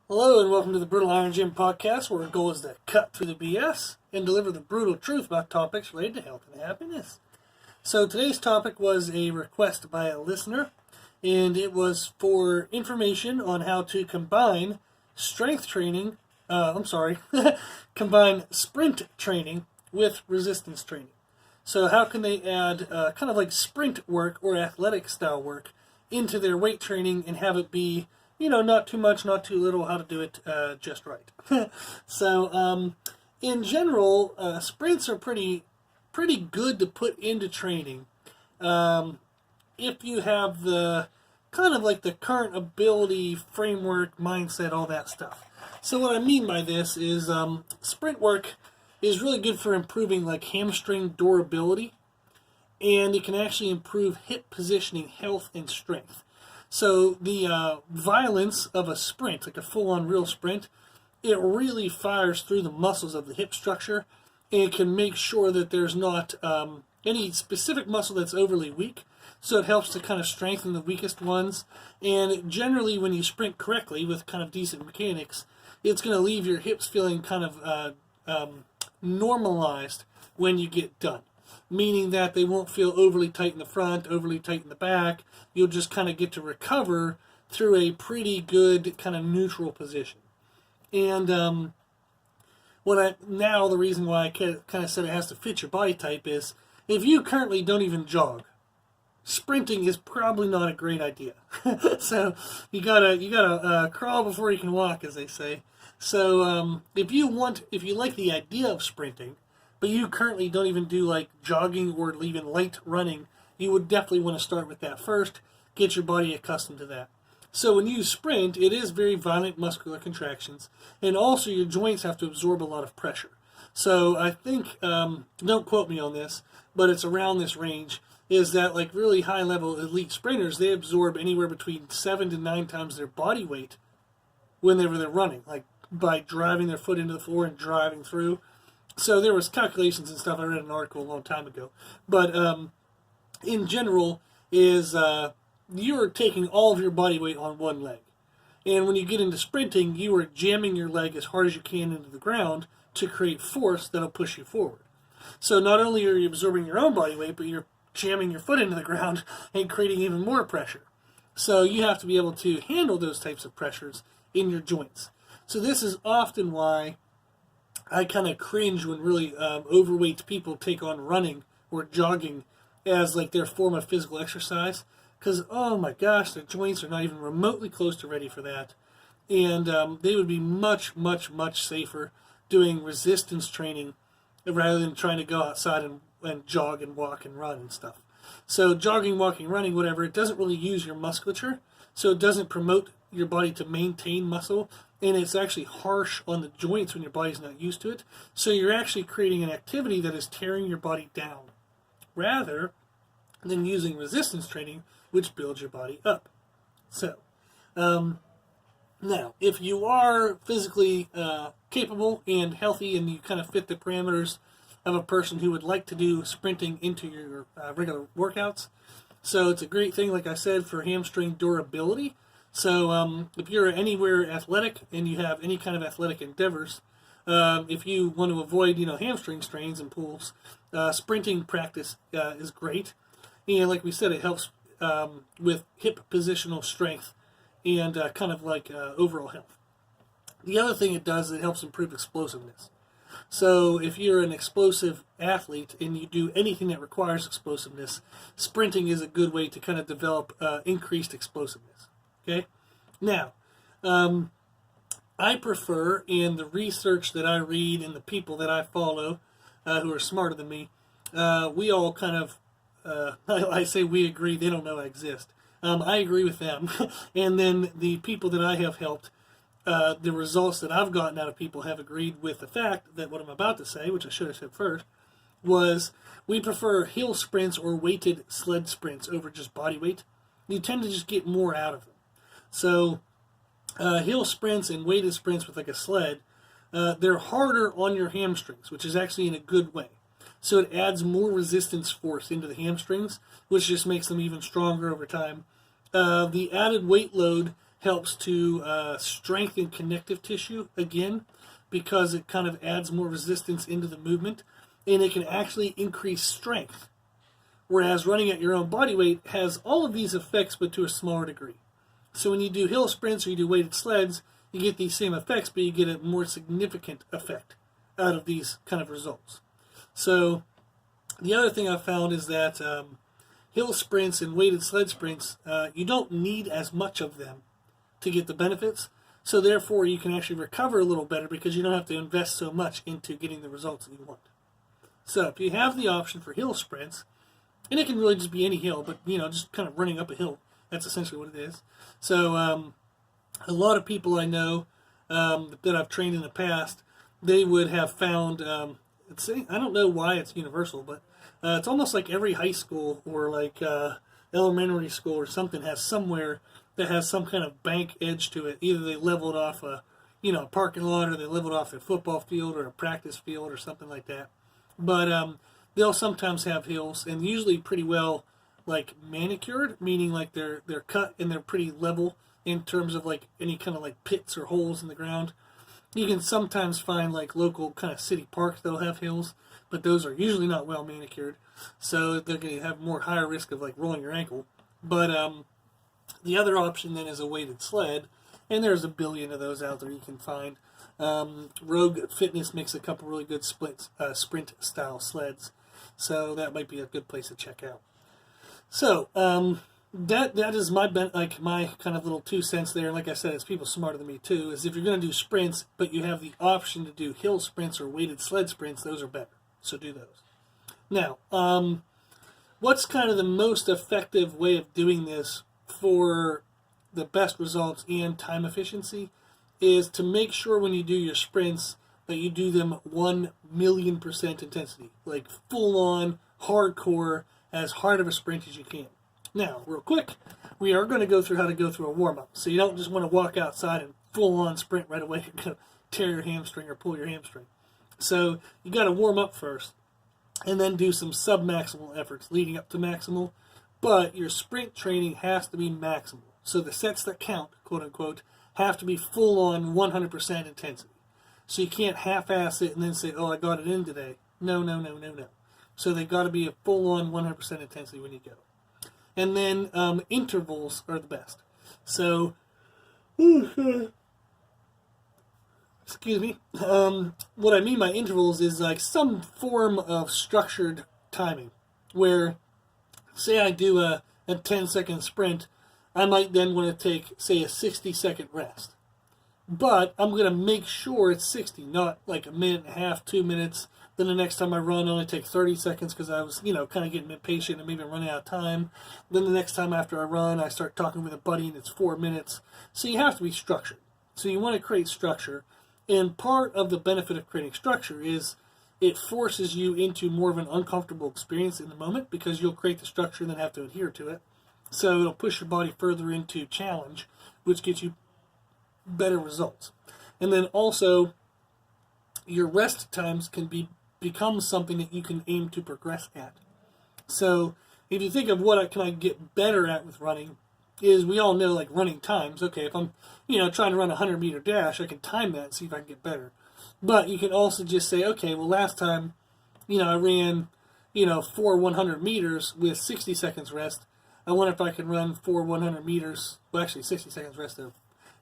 Hello and welcome to the Brutal Iron Gym podcast, where our goal is to cut through the BS and deliver the brutal truth about topics related to health and happiness. So today's topic was a request by a listener, and it was for information on how to combine strength training, combine sprint training with resistance training. So how can they add kind of like sprint work or athletic style work into their weight training and have it be, not too much, not too little, how to do it just right. So in general, sprints are pretty good to put into training if you have the kind of like the current ability, framework, mindset, all that stuff. So what I mean by this is sprint work is really good for improving like hamstring durability, and it can actually improve hip positioning, health, and strength. So the violence of a sprint, like a full-on real sprint, it really fires through the muscles of the hip structure, and it can make sure that there's not any specific muscle that's overly weak. So it helps to kind of strengthen the weakest ones. And generally, when you sprint correctly with kind of decent mechanics, it's going to leave your hips feeling kind of normalized when you get done. Meaning that they won't feel overly tight in the front, overly tight in the back. You'll just kind of get to recover through a pretty good kind of neutral position. And the reason why I kind of said it has to fit your body type is if you currently don't even jog, sprinting is probably not a great idea. So you gotta crawl before you can walk, as they say. So if you like the idea of sprinting, but you currently don't even do like jogging or even light running, you would definitely want to start with that first. Get your body accustomed to that. So when you sprint, it is very violent muscular contractions, and also your joints have to absorb a lot of pressure. So I think, don't quote me on this, but it's around this range, is that like really high level elite sprinters, they absorb anywhere between 7 to 9 times their body weight whenever they're running, like by driving their foot into the floor and driving through. So there was calculations and stuff. I read an article a long time ago. But in general is you're taking all of your body weight on one leg. And when you get into sprinting, you are jamming your leg as hard as you can into the ground to create force that'll push you forward. So not only are you absorbing your own body weight, but you're jamming your foot into the ground and creating even more pressure. So you have to be able to handle those types of pressures in your joints. So this is often why I kind of cringe when really overweight people take on running or jogging as like their form of physical exercise. Because, oh my gosh, their joints are not even remotely close to ready for that. And they would be much, much, much safer doing resistance training rather than trying to go outside and jog and walk and run and stuff. So jogging, walking, running, whatever, it doesn't really use your musculature. So it doesn't promote your body to maintain muscle. And it's actually harsh on the joints when your body's not used to it. So you're actually creating an activity that is tearing your body down, rather than using resistance training, which builds your body up. So, now, if you are physically capable and healthy and you kind of fit the parameters of a person who would like to do sprinting into your regular workouts, so it's a great thing, like I said, for hamstring durability. So if you're anywhere athletic and you have any kind of athletic endeavors, if you want to avoid, hamstring strains and pulls, sprinting practice is great. And like we said, it helps with hip positional strength and kind of like overall health. The other thing it does, it helps improve explosiveness. So if you're an explosive athlete and you do anything that requires explosiveness, sprinting is a good way to kind of develop increased explosiveness. Okay, now, I prefer, in the research that I read and the people that I follow who are smarter than me, we all kind of, I say we agree, they don't know I exist. I agree with them. And then the people that I have helped, the results that I've gotten out of people have agreed with the fact that what I'm about to say, which I should have said first, was we prefer hill sprints or weighted sled sprints over just body weight. You tend to just get more out of them. So hill sprints and weighted sprints with like a sled, they're harder on your hamstrings, which is actually in a good way. So it adds more resistance force into the hamstrings, which just makes them even stronger over time. The added weight load helps to strengthen connective tissue again, because it kind of adds more resistance into the movement, and it can actually increase strength. Whereas running at your own body weight has all of these effects, but to a smaller degree. So when you do hill sprints or you do weighted sleds, you get these same effects, but you get a more significant effect out of these kind of results. So the other thing I've found is that hill sprints and weighted sled sprints, you don't need as much of them to get the benefits. So therefore, you can actually recover a little better because you don't have to invest so much into getting the results that you want. So if you have the option for hill sprints, and it can really just be any hill, but just kind of running up a hill, that's essentially what it is. So a lot of people I know that I've trained in the past, they would have found, I don't know why it's universal, but it's almost like every high school or like elementary school or something has somewhere that has some kind of bank edge to it. Either they leveled off a parking lot, or they leveled off a football field or a practice field or something like that. But they'll sometimes have hills, and usually pretty well like manicured, meaning like they're cut and they're pretty level in terms of like any kind of like pits or holes in the ground. You can sometimes find like local kind of city parks that'll have hills, but those are usually not well manicured, so they're going to have more higher risk of like rolling your ankle. But the other option then is a weighted sled, and there's a billion of those out there you can find. Rogue Fitness makes a couple really good sprint style sleds, so that might be a good place to check out. So that is my kind of little 2 cents there. And like I said, it's people smarter than me too. Is if you're going to do sprints, but you have the option to do hill sprints or weighted sled sprints, those are better. So do those. Now, what's kind of the most effective way of doing this for the best results and time efficiency is to make sure when you do your sprints that you do them 1,000,000% intensity, like full on, hardcore, as hard of a sprint as you can. Now, real quick, we are going to go through how to go through a warm-up. So you don't just want to walk outside and full on sprint right away. You're going to tear your hamstring or pull your hamstring. So you got to warm up first and then do some sub-maximal efforts leading up to maximal. But your sprint training has to be maximal. So the sets that count, quote unquote, have to be full on 100% intensity. So you can't half-ass it and then say, oh, I got it in today. No. So they got to be a full on 100% intensity when you go. And then intervals are the best. So, excuse me. What I mean by intervals is like some form of structured timing where, say I do a 10-second sprint, I might then want to take, say, a 60-second rest. But I'm going to make sure it's 60, not like a minute and a half, 2 minutes. Then the next time I run, I only take 30 seconds because I was, kind of getting impatient and maybe running out of time. Then the next time after I run, I start talking with a buddy and it's 4 minutes. So you have to be structured. So you want to create structure. And part of the benefit of creating structure is it forces you into more of an uncomfortable experience in the moment because you'll create the structure and then have to adhere to it. So it'll push your body further into challenge, which gets you better results. And then also, your rest times can become something that you can aim to progress at. So if you think of what can I get better at with running, is we all know like running times. Okay, if I'm trying to run a 100-meter dash, I can time that and see if I can get better. But you can also just say, okay, well last time I ran 4 100 meters with 60 seconds rest. I wonder if I can run 4 100 meters. Well, actually 60 seconds rest though.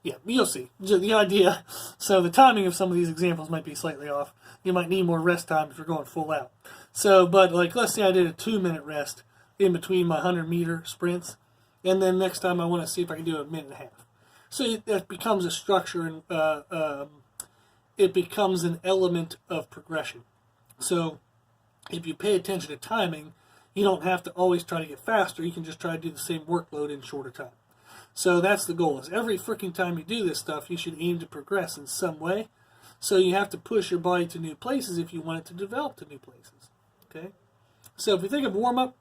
Yeah, you'll see. The idea, so the timing of some of these examples might be slightly off. You might need more rest time if you're going full out. So, but like, let's say I did a 2-minute rest in between my 100-meter sprints, and then next time I want to see if I can do a minute and a half. So that becomes a structure, and it becomes an element of progression. So if you pay attention to timing, you don't have to always try to get faster. You can just try to do the same workload in shorter time. So that's the goal, is every freaking time you do this stuff, you should aim to progress in some way. So you have to push your body to new places if you want it to develop to new places. Okay? So if you think of warm-up,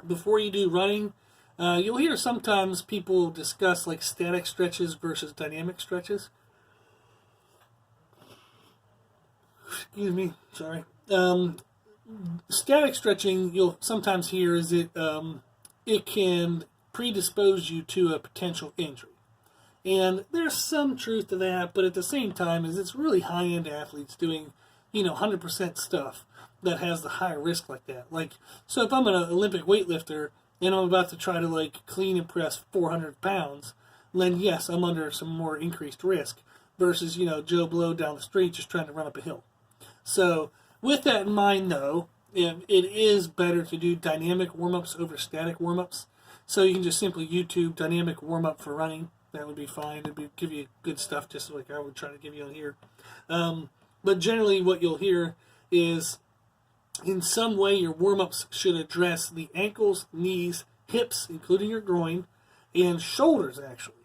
before you do running, you'll hear sometimes people discuss like static stretches versus dynamic stretches. Excuse me, sorry. Static stretching, you'll sometimes hear is it can predispose you to a potential injury. And there's some truth to that, but at the same time, is it's really high-end athletes doing, 100% stuff that has the higher risk like that. Like, so if I'm an Olympic weightlifter and I'm about to try to like clean and press 400 pounds, then yes, I'm under some more increased risk versus, Joe Blow down the street just trying to run up a hill. So with that in mind, though, it is better to do dynamic warm-ups over static warm-ups. So you can just simply YouTube dynamic warm-up for running. That would be fine. It would give you good stuff, just like I would try to give you on here. But generally what you'll hear is in some way your warm-ups should address the ankles, knees, hips, including your groin, and shoulders, actually.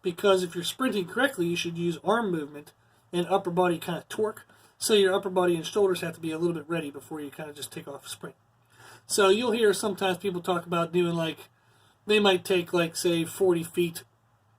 Because if you're sprinting correctly, you should use arm movement and upper body kind of torque. So your upper body and shoulders have to be a little bit ready before you kind of just take off a sprint. So you'll hear sometimes people talk about doing like, they might take like, say, 40 feet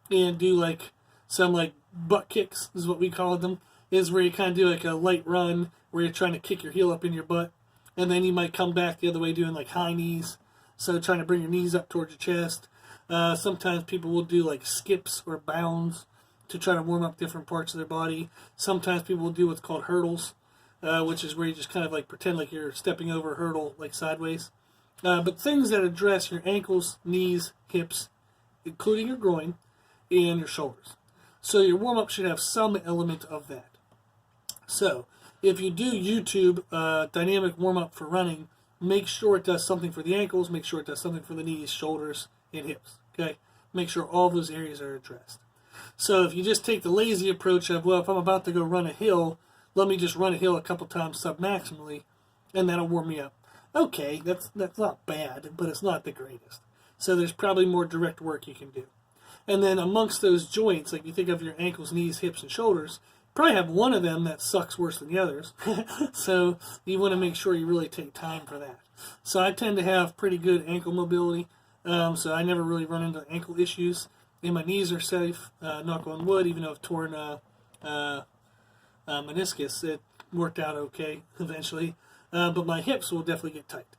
and do like some like butt kicks is what we call them, is where you kind of do like a light run where you're trying to kick your heel up in your butt, and then you might come back the other way doing like high knees, so trying to bring your knees up towards your chest. Sometimes people will do like skips or bounds to try to warm up different parts of their body. Sometimes people will do what's called hurdles, which is where you just kind of like pretend like you're stepping over a hurdle like sideways. But things that address your ankles, knees, hips, including your groin, and your shoulders. So your warm-up should have some element of that. So if you do YouTube dynamic warm-up for running, make sure it does something for the ankles, make sure it does something for the knees, shoulders, and hips. Okay? Make sure all those areas are addressed. So if you just take the lazy approach of, well, if I'm about to go run a hill, let me just run a hill a couple times sub-maximally, and that'll warm me up. Okay, that's not bad, but it's not the greatest. So there's probably more direct work you can do. And then amongst those joints, like you think of your ankles, knees, hips, and shoulders, probably have one of them that sucks worse than the others. So you want to make sure you really take time for that. So I tend to have pretty good ankle mobility, so I never really run into ankle issues. And my knees are safe, knock on wood, even though I've torn meniscus. It worked out okay eventually. But my hips will definitely get tight.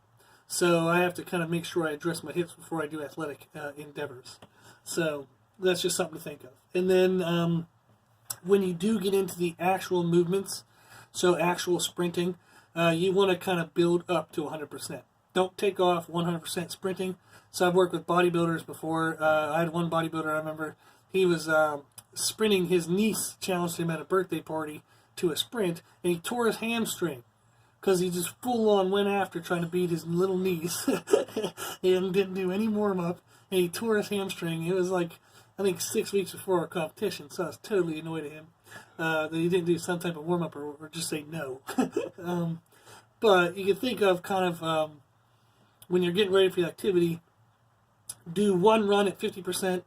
So I have to kind of make sure I address my hips before I do athletic endeavors. So that's just something to think of. And then when you do get into the actual movements, so actual sprinting, you want to kind of build up to 100%. Don't take off 100% sprinting. So I've worked with bodybuilders before. I had one bodybuilder, I remember, he was sprinting. His niece challenged him at a birthday party to a sprint, and he tore his hamstring because he just full on went after trying to beat his little niece and didn't do any warm-up, and he tore his hamstring. It was like, I think 6 weeks before our competition, so I was totally annoyed at him that he didn't do some type of warm-up or just say no. But you can think of kind of when you're getting ready for the activity, do one run at 50%,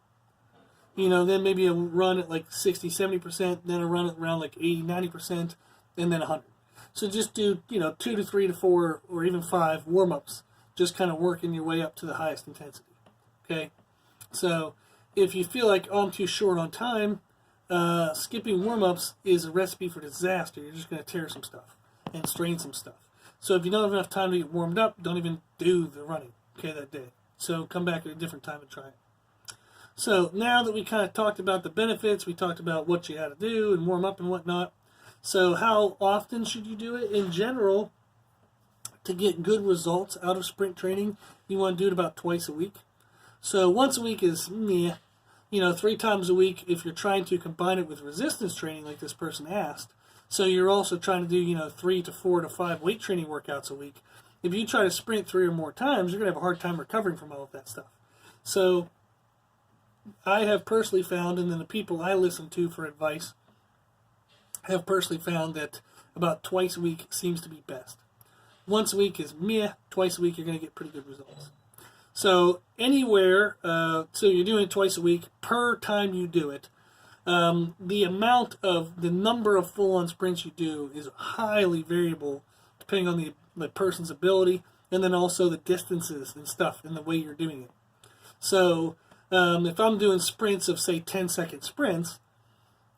then maybe a run at like 60, 70%, then a run at around like 80, 90%, and then 100. So just do, 2 to 3 to 4 or even 5 warm-ups, just kind of working your way up to the highest intensity. Okay? So if you feel like, oh, I'm too short on time, skipping warm-ups is a recipe for disaster. You're just going to tear some stuff and strain some stuff. So if you don't have enough time to get warmed up, don't even do the running, okay, that day. So come back at a different time and try it. So now that we kind of talked about the benefits, we talked about what you had to do and warm up and whatnot. So how often should you do it? In general, to get good results out of sprint training, you want to do it about twice a week. So once a week is meh. 3 times a week if you're trying to combine it with resistance training like this person asked. So you're also trying to do, 3 to 4 to 5 weight training workouts a week. If you try to sprint 3 or more times, you're going to have a hard time recovering from all of that stuff. So I have personally found, and then the people I listen to for advice have personally found that about twice a week seems to be best. Once a week is meh. Twice a week you're going to get pretty good results. So anywhere, so you're doing it twice a week per time you do it. The amount of the number of full-on sprints you do is highly variable depending on the person's ability, and then also the distances and stuff and the way you're doing it. So if I'm doing sprints of, say, 10-second sprints,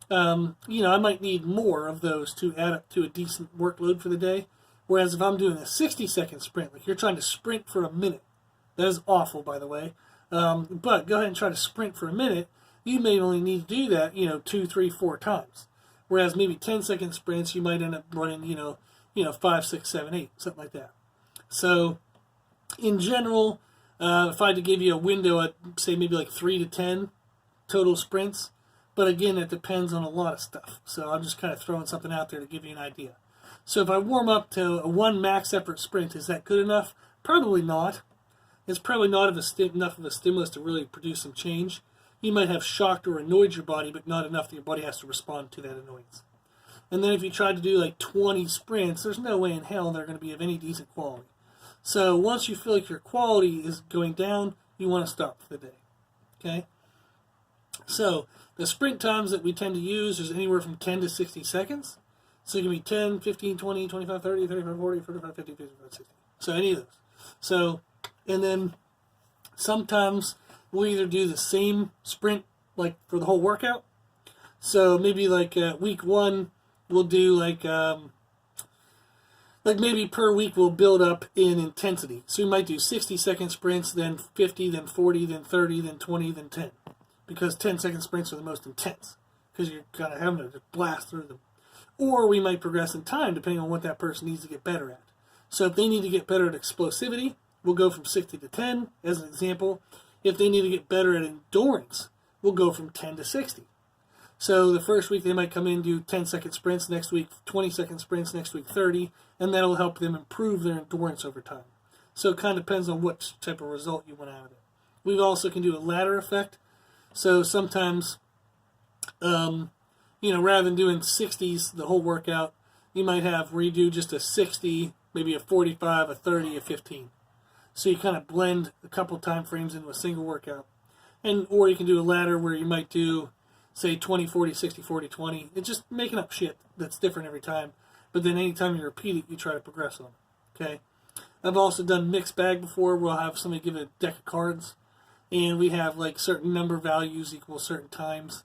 I might need more of those to add up to a decent workload for the day. Whereas if I'm doing a 60-second sprint, like you're trying to sprint for a minute, that is awful, by the way, but go ahead and try to sprint for a minute, you may only need to do that, 2, 3, 4 times. Whereas maybe 10-second sprints, you might end up running, 5, 6, 7, 8, something like that. So, in general, if I had to give you a window, I'd say maybe like 3 to 10 total sprints. But again, it depends on a lot of stuff. So I'm just kind of throwing something out there to give you an idea. So if I warm up to a 1 max effort sprint, is that good enough? Probably not. It's probably not enough of a stimulus to really produce some change. You might have shocked or annoyed your body, but not enough that your body has to respond to that annoyance. And then if you tried to do like 20 sprints, there's no way in hell they're going to be of any decent quality. So once you feel like your quality is going down, you want to stop for the day. Okay? So the sprint times that we tend to use is anywhere from 10 to 60 seconds. So it can be 10, 15, 20, 25, 30, 35, 40, 45, 50, 55, 60. So any of those. So, and then sometimes we'll either do the same sprint like for the whole workout. So maybe like week 1, we'll do like maybe per week we'll build up in intensity. So we might do 60-second sprints, then 50, then 40, then 30, then 20, then 10. Because 10-second sprints are the most intense. Because you're kind of having to just blast through them. Or we might progress in time depending on what that person needs to get better at. So if they need to get better at explosivity, we'll go from 60 to 10 as an example. If they need to get better at endurance, we'll go from 10 to 60. So the first week they might come in and do 10-second sprints, next week 20-second sprints, next week 30, and that'll help them improve their endurance over time. So it kind of depends on what type of result you want out of it. We also can do a ladder effect. So sometimes, rather than doing 60s the whole workout, you might have where you do just a 60, maybe a 45, a 30, a 15. So you kind of blend a couple time frames into a single workout. Or you can do a ladder where you might do, say, 20, 40, 60, 40, 20. It's just making up shit that's different every time. But then anytime you repeat it, you try to progress on it. Okay? I've also done mixed bag before where I'll have somebody give a deck of cards. And we have like certain number values equal certain times.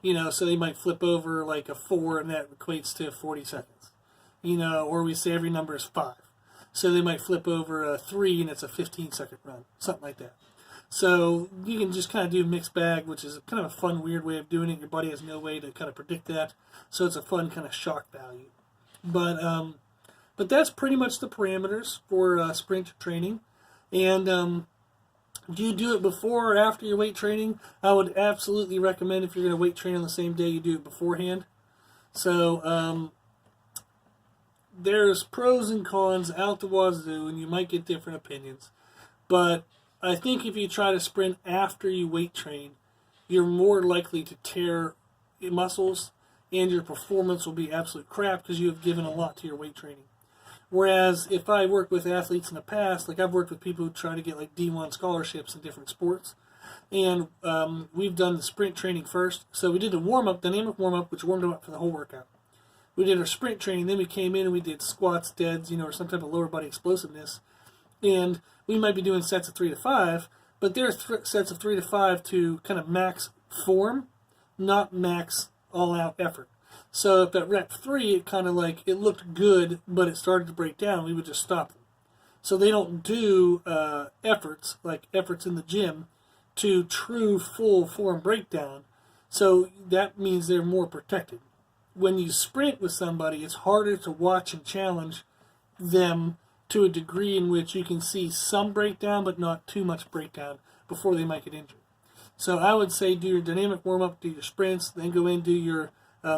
So they might flip over like a 4 and that equates to 40 seconds. Or we say every number is 5. So they might flip over a 3 and it's a 15-second run. Something like that. So you can just kind of do mixed bag, which is kind of a fun, weird way of doing it. Your body has no way to kind of predict that. So it's a fun kind of shock value. But that's pretty much the parameters for sprint training. And do you do it before or after your weight training? I would absolutely recommend if you're going to weight train on the same day, you do it beforehand. So there's pros and cons out the wazoo, and you might get different opinions. But I think if you try to sprint after you weight train, you're more likely to tear your muscles, and your performance will be absolute crap because you have given a lot to your weight training. Whereas if I work with athletes in the past, like I've worked with people who try to get like D1 scholarships in different sports, and we've done the sprint training first. So we did a warm-up, dynamic warm-up, which warmed them up for the whole workout. We did our sprint training, then we came in and we did squats, deads, or some type of lower body explosiveness. And we might be doing sets of 3 to 5, but there's sets of 3 to 5 to kind of max form, not max all-out effort. So if at rep 3, it kind of like, it looked good, but it started to break down, we would just stop them. So they don't do efforts, like efforts in the gym, to true full form breakdown. So that means they're more protected. When you sprint with somebody, it's harder to watch and challenge them to a degree in which you can see some breakdown, but not too much breakdown before they might get injured. So I would say do your dynamic warm-up, do your sprints, then go in and do your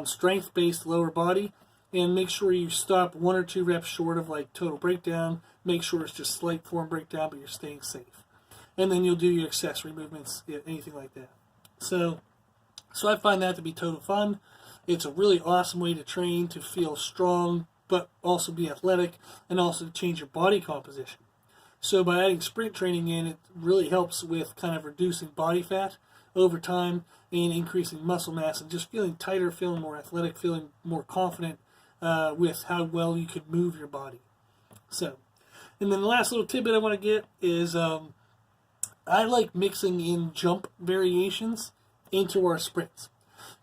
strength-based lower body, and make sure you stop 1 or 2 reps short of like total breakdown. Make sure it's just slight form breakdown, but you're staying safe. And then you'll do your accessory movements, anything like that. So I find that to be total fun. It's a really awesome way to train, to feel strong, but also be athletic, and also to change your body composition. So by adding sprint training in, it really helps with kind of reducing body fat over time and increasing muscle mass and just feeling tighter, feeling more athletic, feeling more confident with how well you could move your body. So, and then the last little tidbit I want to get is I like mixing in jump variations into our sprints.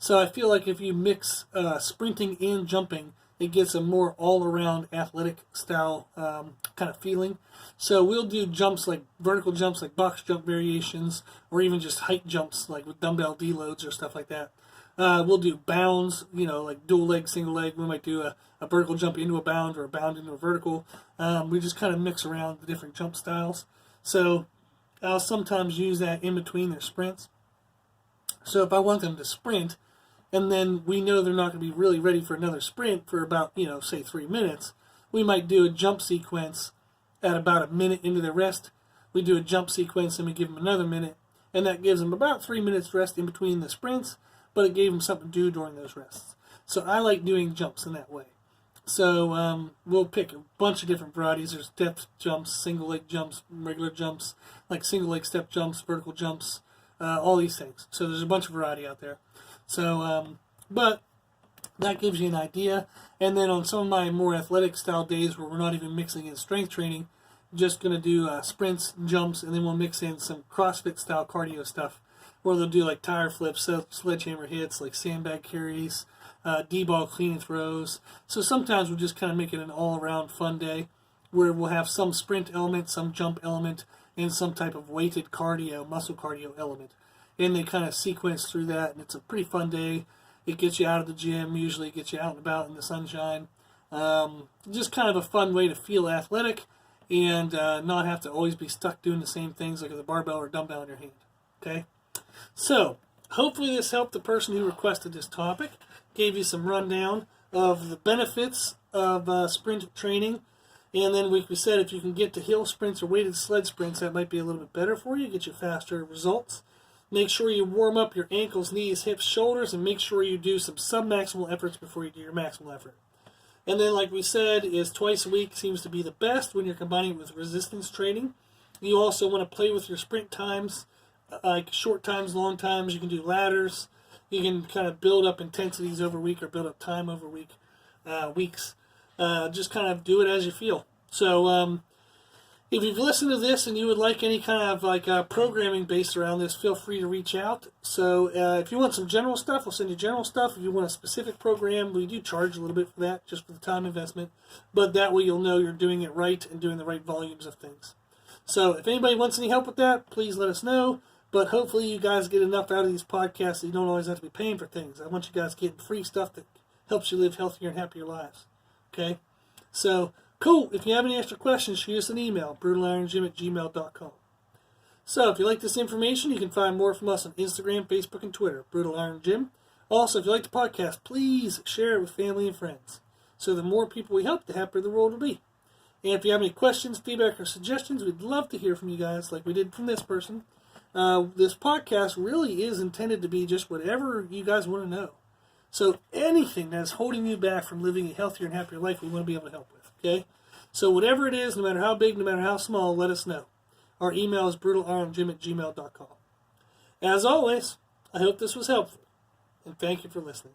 So I feel like if you mix sprinting and jumping, it gets a more all-around athletic style kind of feeling. So we'll do jumps like vertical jumps, like box jump variations, or even just height jumps like with dumbbell deloads or stuff like that. We'll do bounds, like dual leg, single leg. We might do a vertical jump into a bound or a bound into a vertical. We just kind of mix around the different jump styles. So I'll sometimes use that in between their sprints. So if I want them to sprint, and then we know they're not going to be really ready for another sprint for about, say 3 minutes, we might do a jump sequence at about a minute into their rest. We do a jump sequence and we give them another minute, and that gives them about 3 minutes rest in between the sprints, but it gave them something to do during those rests. So I like doing jumps in that way. So we'll pick a bunch of different varieties. There's depth jumps, single leg jumps, regular jumps, like single leg step jumps, vertical jumps, all these things. So there's a bunch of variety out there. So, but that gives you an idea. And then on some of my more athletic style days where we're not even mixing in strength training, just going to do sprints, jumps, and then we'll mix in some CrossFit style cardio stuff where they'll do like tire flips, sledgehammer hits, like sandbag carries, D-ball clean and throws. So sometimes we'll just kind of make it an all-around fun day where we'll have some sprint element, some jump element, and some type of weighted cardio, muscle cardio element. And they kind of sequence through that, and it's a pretty fun day. It gets you out of the gym, usually it gets you out and about in the sunshine. Just kind of a fun way to feel athletic and not have to always be stuck doing the same things like with a barbell or dumbbell in your hand. Okay? So, hopefully this helped the person who requested this topic, gave you some rundown of the benefits of sprint training. And then, like we said, if you can get to hill sprints or weighted sled sprints, that might be a little bit better for you, get you faster results. Make sure you warm up your ankles, knees, hips, shoulders, and make sure you do some sub-maximal efforts before you do your maximal effort. And then, like we said, is twice a week seems to be the best when you're combining it with resistance training. You also want to play with your sprint times, like short times, long times. You can do ladders. You can kind of build up intensities over a week or build up time over weeks. Just kind of do it as you feel. So if you've listened to this and you would like any kind of like programming based around this, feel free to reach out. So if you want some general stuff, we'll send you general stuff. If you want a specific program, we do charge a little bit for that, just for the time investment. But that way you'll know you're doing it right and doing the right volumes of things. So if anybody wants any help with that, please let us know. But hopefully you guys get enough out of these podcasts that you don't always have to be paying for things. I want you guys getting free stuff that helps you live healthier and happier lives. Okay? So, cool. If you have any extra questions, shoot us an email, brutalirongym@gmail.com. So, if you like this information, you can find more from us on Instagram, Facebook, and Twitter, Brutal Iron Gym. Also, if you like the podcast, please share it with family and friends. So the more people we help, the happier the world will be. And if you have any questions, feedback, or suggestions, we'd love to hear from you guys, like we did from this person. This podcast really is intended to be just whatever you guys want to know. So anything that's holding you back from living a healthier and happier life, we want to be able to help with, okay? So whatever it is, no matter how big, no matter how small, let us know. Our email is brutalirongym@gmail.com. As always, I hope this was helpful, and thank you for listening.